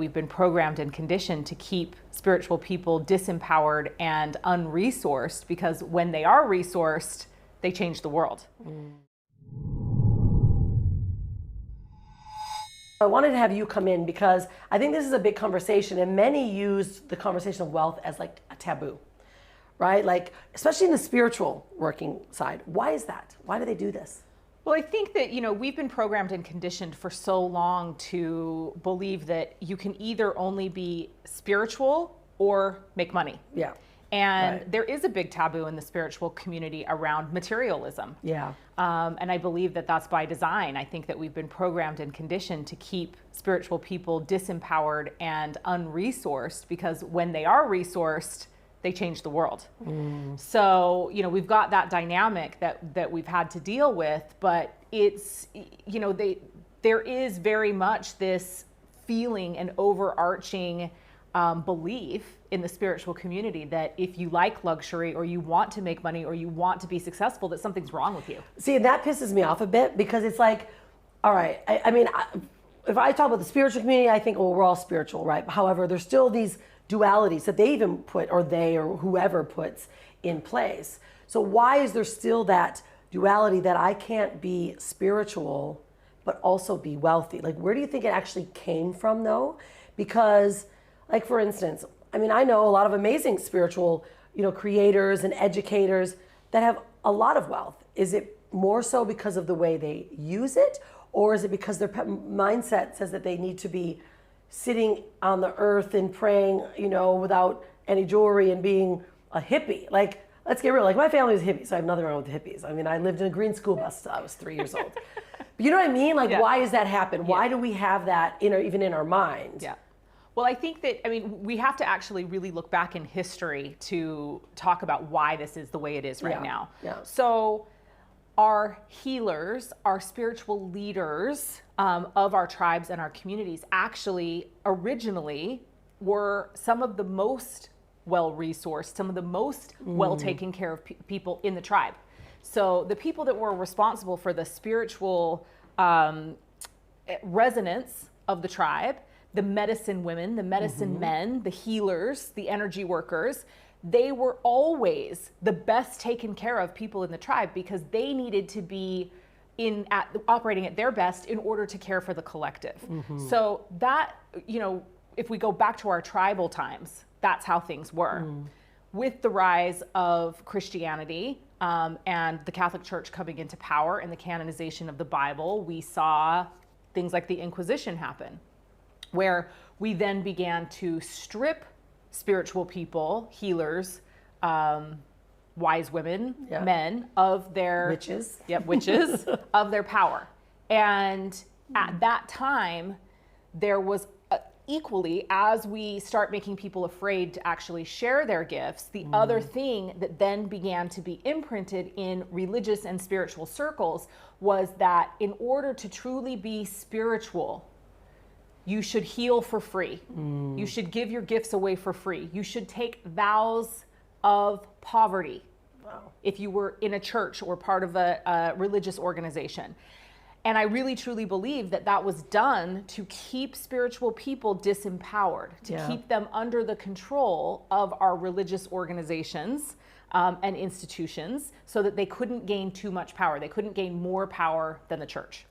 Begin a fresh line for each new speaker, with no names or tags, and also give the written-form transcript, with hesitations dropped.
We've been programmed and conditioned to keep spiritual people disempowered and unresourced, because when they are resourced, they change the world.
I wanted to have you come in because I think this is a big conversation, and many use the conversation of wealth as like a taboo, right? Like, especially in the spiritual working side. Why is that? Why do they do this?
Well, I think that, we've been programmed and conditioned for so long to believe that you can either only be spiritual or make money.
Yeah.
And
right.
There is a big taboo in the spiritual community around materialism.
Yeah.
And I believe that that's by design. I think that we've been programmed and conditioned to keep spiritual people disempowered and unresourced, because when they are resourced, they change the world. So, we've got that dynamic that we've had to deal with, but it's, there is very much this feeling and overarching belief in the spiritual community that if you like luxury, or you want to make money, or you want to be successful, that something's wrong with you.
See, and that pisses me off a bit, because it's like, all right, if I talk about the spiritual community, I think, well, we're all spiritual, right? However, there's still these dualities that they even put, or they, or whoever puts in place. So why is there still that duality that I can't be spiritual but also be wealthy? Like, where do you think it actually came from, though? Because, like, for instance, I know a lot of amazing spiritual, creators and educators that have a lot of wealth. Is it more so because of the way they use it, or is it because their mindset says that they need to be sitting on the earth and praying, without any jewelry and being a hippie? Like, let's get real. Like, my family is hippies, so I have nothing wrong with the hippies. I lived in a green school bus till I was 3 years old. But you know what I mean? Like,
Yeah.
Why does that happen?
Yeah.
Why do we have that even in our mind?
Yeah. Well, I think that, we have to actually really look back in history to talk about why this is the way it is right now.
Yeah.
So our healers, our spiritual leaders of our tribes and our communities actually originally were some of the most well-resourced, some of the most well-taken care of people in the tribe. So the people that were responsible for the spiritual resonance of the tribe, the medicine women, the medicine men, the healers, the energy workers, they were always the best taken care of people in the tribe, because they needed to be operating at their best in order to care for the collective. So that, if we go back to our tribal times, that's how things were. With the rise of Christianity and the Catholic Church coming into power and the canonization of the Bible, we saw things like the Inquisition happen, where we then began to strip spiritual people, healers, wise women, men, of their
Witches.
Witches, of their power. And at that time, there was equally, as we start making people afraid to actually share their gifts, the other thing that then began to be imprinted in religious and spiritual circles was that in order to truly be spiritual, you should heal for free. You should give your gifts away for free. You should take vows of poverty.
Wow.
If you were in a church or part of a religious organization. And I really truly believe that that was done to keep spiritual people disempowered, to keep them under the control of our religious organizations and institutions, so that they couldn't gain too much power. They couldn't gain more power than the church.